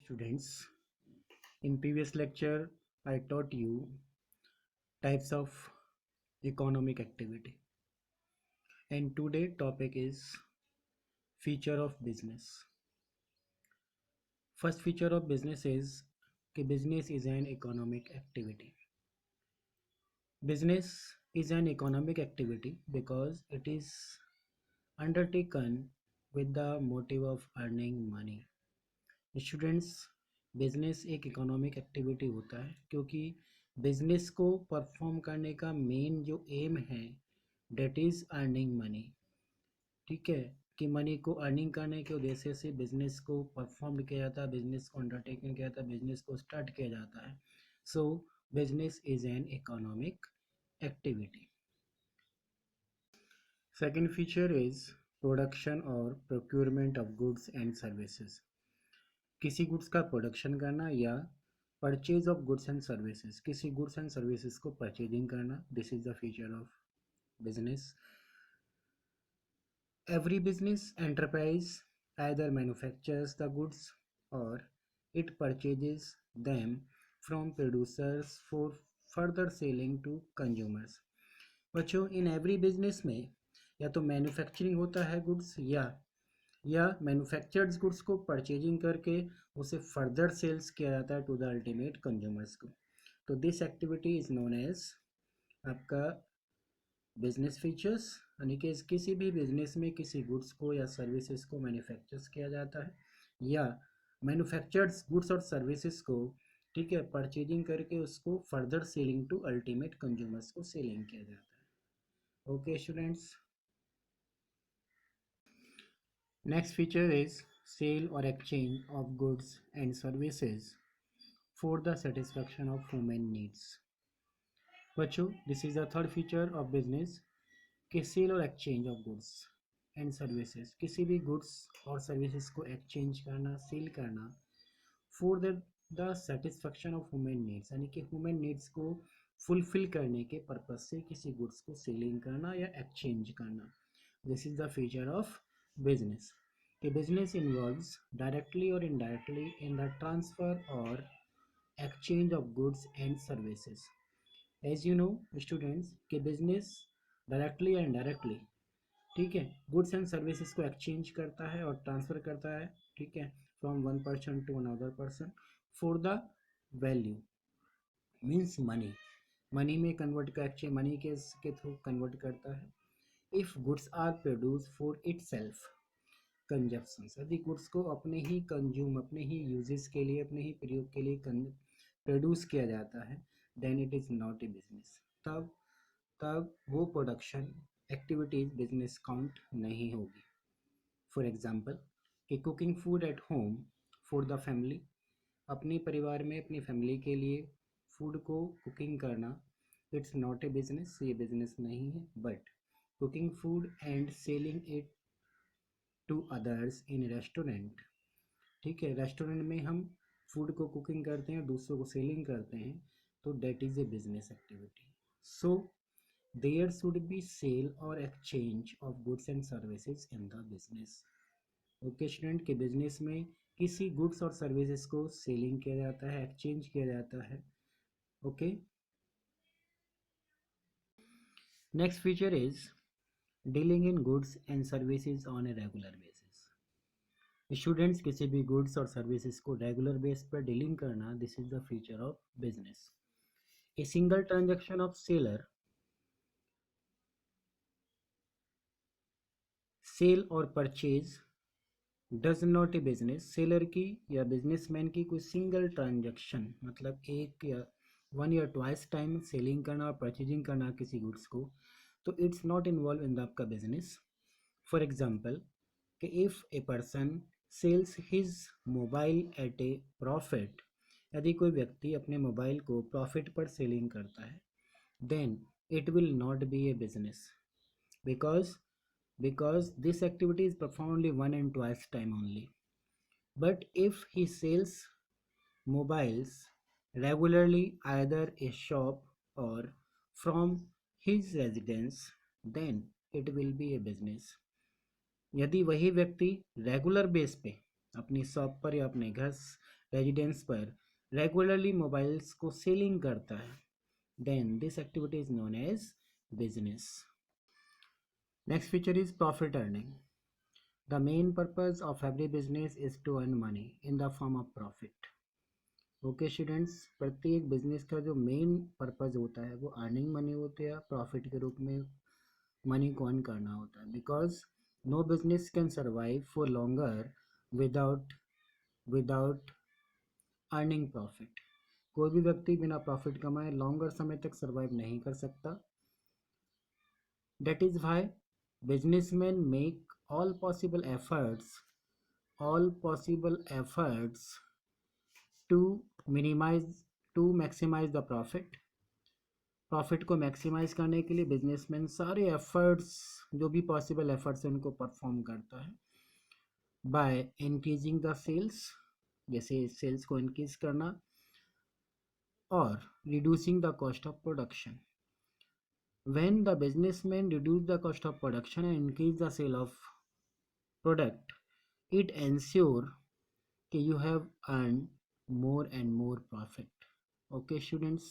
students. In previous lecture, I taught you types of economic activity, and today topic is feature of business. First feature of business is that business is an economic activity. Business is an economic activity because it is undertaken with the motive of earning money. Students business एक economic activity होता है क्योंकि business को perform करने का main जो M है that is earning money. ठीक है कि मनी को अर्निंग करने के उद्देश्य से बिजनेस को परफॉर्म किया जाता है, बिजनेस को अंडरटेकिंग किया जाता है, बिजनेस को स्टार्ट किया जाता है। So business is an economic activity. Second feature is production और procurement of goods and services. किसी गुड्स का प्रोडक्शन करना या purchase of goods and services, किसी गुड्स एंड सर्विसेज को परचेजिंग करना, this is the feature of business. Every business enterprise either manufactures the goods or it purchases them from producers for further selling to consumers। बच्चों in every business में या तो manufacturing होता है goods या manufactured goods को purchasing करके उसे फर्दर सेल्स किया जाता है टू द अल्टीमेट कंज्यूमर्स को। तो this activity is known as आपका बिजनेस फीचर्स, यानी कि किसी भी बिजनेस में किसी गुड्स को या सर्विसेज को मैन्युफैक्चर्स किया जाता है या मैन्युफैक्चर्ड गुड्स और सर्विसेज को ठीक है परचेजिंग करके उसको further selling to ultimate consumers को सेलिंग किया जाता है। Okay students, next feature is sale और exchange of goods and services for the satisfaction of human needs. बच्चों this is the third feature of business कि sale और exchange of goods and services, किसी भी goods और services को exchange करना, cell करना for the satisfaction of human needs, यानी कि ह्यूमन नीड्स को फुलफिल करने के पर्पज से किसी गुड्स को सेलिंग करना या एक्सचेंज करना। This is the feature of business कि बिजनेस इन्वॉल्व्स डायरेक्टली और इनडायरेक्टली इन द ट्रांसफर और exchange of goods and services. As you know students कि बिजनेस डायरेक्टली या इनडायरेक्टली ठीक है गुड्स एंड सर्विसेज को एक्सचेंज करता है और ट्रांसफ़र करता है ठीक है from one person to another person for the value means money. Money में कन्वर्ट कर एक्सचेंज मनी के थ्रू कन्वर्ट करता है। If goods are produce for itself consumption, यदि गुड्स को अपने ही कंज्यूम अपने ही यूजेस के लिए अपने ही प्रयोग के लिए प्रोड्यूस किया जाता है then it is not a business. तब वो प्रोडक्शन एक्टिविटीज बिजनेस काउंट नहीं होगी। फॉर एग्जांपल कि cooking food at home for the family, अपने परिवार में अपनी फैमिली के लिए फूड को कुकिंग करना, इट्स नॉट ए बिजनेस, ये बिजनेस नहीं है। But cooking food and selling it to others in restaurant, ठीक है रेस्टोरेंट में हम फूड को कुकिंग करते हैं और दूसरों को सेलिंग करते हैं, तो that is a business activity. So there should be sale or exchange of goods and services in the business। Okay student के बिजनेस में किसी गुड्स और सर्विसेज को सेलिंग किया जाता है, एक्सचेंज किया जाता है। Okay, next feature is dealing in goods and services on a regular basis. Students किसी भी गुड्स और सर्विसेज को रेगुलर बेस पर डीलिंग करना, this is the feature of business. A single transaction of seller sale और purchase does not a business, seller की या businessman की कोई सिंगल ट्रांजैक्शन मतलब एक या वन या ट्वाइस टाइम सेलिंग करना और परचेजिंग करना किसी गुड्स को, तो it's not involve in the आपका बिजनेस। फॉर एग्जांपल कि if a person sells his mobile at a profit, यदि कोई व्यक्ति अपने मोबाइल को प्रॉफिट पर सेलिंग करता है then it will not be a business because this activity is performed only one and twice time only। But if he sells mobiles regularly either a shop or from his residence then it will be a business। यदि वही व्यक्ति regular base पे अपनी shop पर या अपने घर residence पर रेगुलरली मोबाइल्स को सेलिंग करता है, then this activity is known as business. Next feature is profit earning. The main purpose of every business is to earn money in the form of profit. Okay students, प्रत्येक business का जो main purpose होता है वो earning money होती है, profit के रूप में मनी को अर्न करना होता है. Because no business can survive for longer without earning profit. कोई भी व्यक्ति बिना प्रॉफिट कमाए लॉन्गर समय तक सर्वाइव नहीं कर सकता. That is why businessmen make all possible efforts to minimize to maximize the profit. Profit को मैक्सिमाइज करने के लिए बिजनेसमैन सारे एफर्ट्स, जो भी पॉसिबल एफर्ट्स हैं उनको परफॉर्म करता है बाय इंक्रीजिंग द सेल्स, जैसे सेल्स को इंक्रीज करना, और reducing the cost of production. When the businessman reduce the cost of production and increase the sale of product, it ensure that you have earned more and more profit. Okay students.